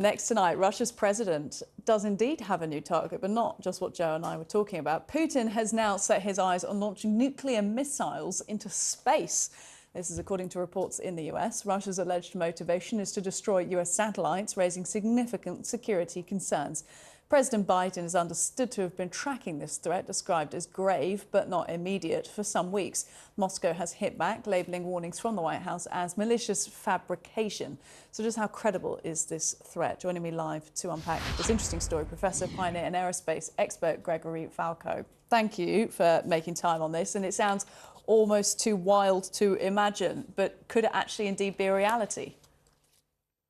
Next tonight, Russia's president does indeed have a new target, but not just what Joe and I were talking about. Putin has now set his eyes on launching nuclear missiles into space. This is according to reports in the US. Russia's alleged motivation is to destroy US satellites, raising significant security concerns. President Biden is understood to have been tracking this threat, described as grave but not immediate, for some weeks. Moscow has hit back, labelling warnings from the White House as malicious fabrication. So just how credible is this threat? Joining me live to unpack this interesting story, Professor, pioneer and aerospace expert Gregory Falco. Thank you for making time on this. And it sounds almost too wild to imagine, but could it actually indeed be a reality?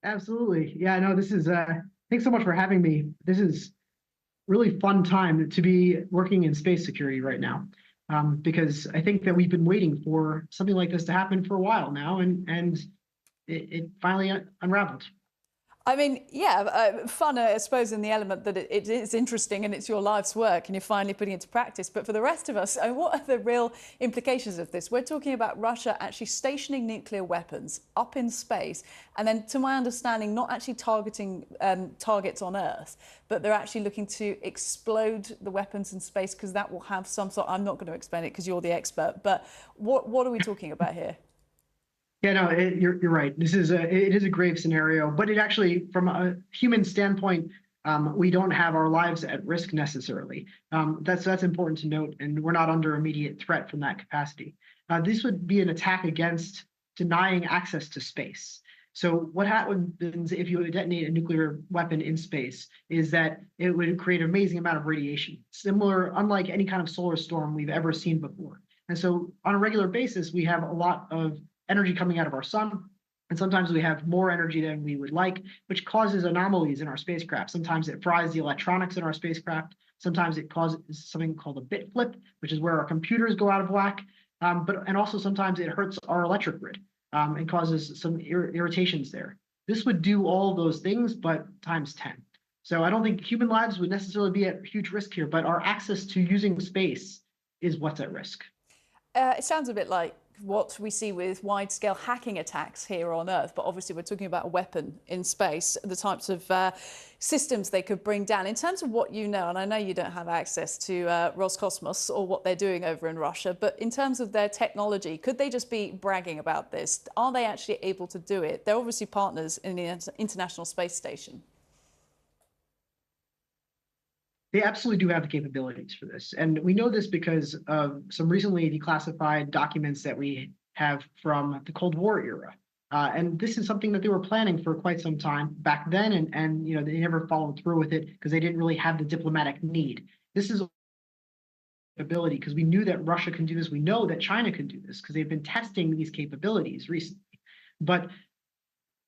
Absolutely. Yeah, no, this is, thanks so much for having me. This is really fun time to be working in space security right now, because I think that we've been waiting for something like this to happen for a while now, and it finally unraveled. I mean, yeah, fun, I suppose, in the element that it is interesting and it's your life's work and you're finally putting it into practice. But for the rest of us, what are the real implications of this? We're talking about Russia actually stationing nuclear weapons up in space and then, to my understanding, not actually targeting targets on Earth, but they're actually looking to explode the weapons in space because that will have some sort... I'm not going to explain it because you're the expert, but what are we talking about here? Yeah, no, you're right. This is it is a grave scenario, but it actually, from a human standpoint, we don't have our lives at risk necessarily. That's important to note, and we're not under immediate threat from that capacity. This would be an attack against denying access to space. So what happens if you detonate a nuclear weapon in space is that it would create an amazing amount of radiation, unlike any kind of solar storm we've ever seen before. And so on a regular basis, we have a lot of energy coming out of our sun, and sometimes we have more energy than we would like, which causes anomalies in our spacecraft. Sometimes it fries the electronics in our spacecraft. Sometimes it causes something called a bit flip, which is where our computers go out of whack. And also sometimes it hurts our electric grid and causes some irritations there. This would do all those things, but times 10. So I don't think human lives would necessarily be at huge risk here, but our access to using space is what's at risk. It sounds a bit like what we see with wide-scale hacking attacks here on Earth, but obviously we're talking about a weapon in space, the types of systems they could bring down. In terms of what you know, and I know you don't have access to Roscosmos or what they're doing over in Russia, but in terms of their technology, could they just be bragging about this? Are they actually able to do it? They're obviously partners in the International Space Station. They absolutely do have the capabilities for this. And we know this because of some recently declassified documents that we have from the Cold War era. And this is something that they were planning for quite some time back then. And you know, they never followed through with it because they didn't really have the diplomatic need. This is ability because we knew that Russia can do this. We know that China can do this because they've been testing these capabilities recently. But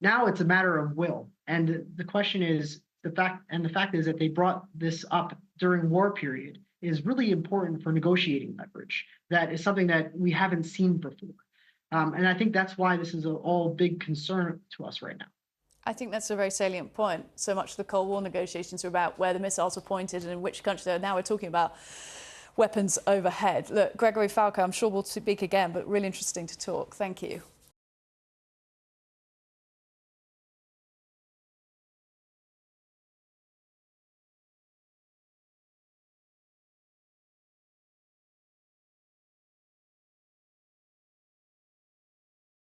now it's a matter of will. And the question is, the fact is that they brought this up during war period is really important for negotiating leverage. That is something that we haven't seen before. And I think that's why this is all big concern to us right now. I think that's a very salient point. So much of the Cold War negotiations are about where the missiles were pointed and in which country they are. Now we're talking about weapons overhead. Look, Gregory Falco, I'm sure we'll speak again, but really interesting to talk. Thank you.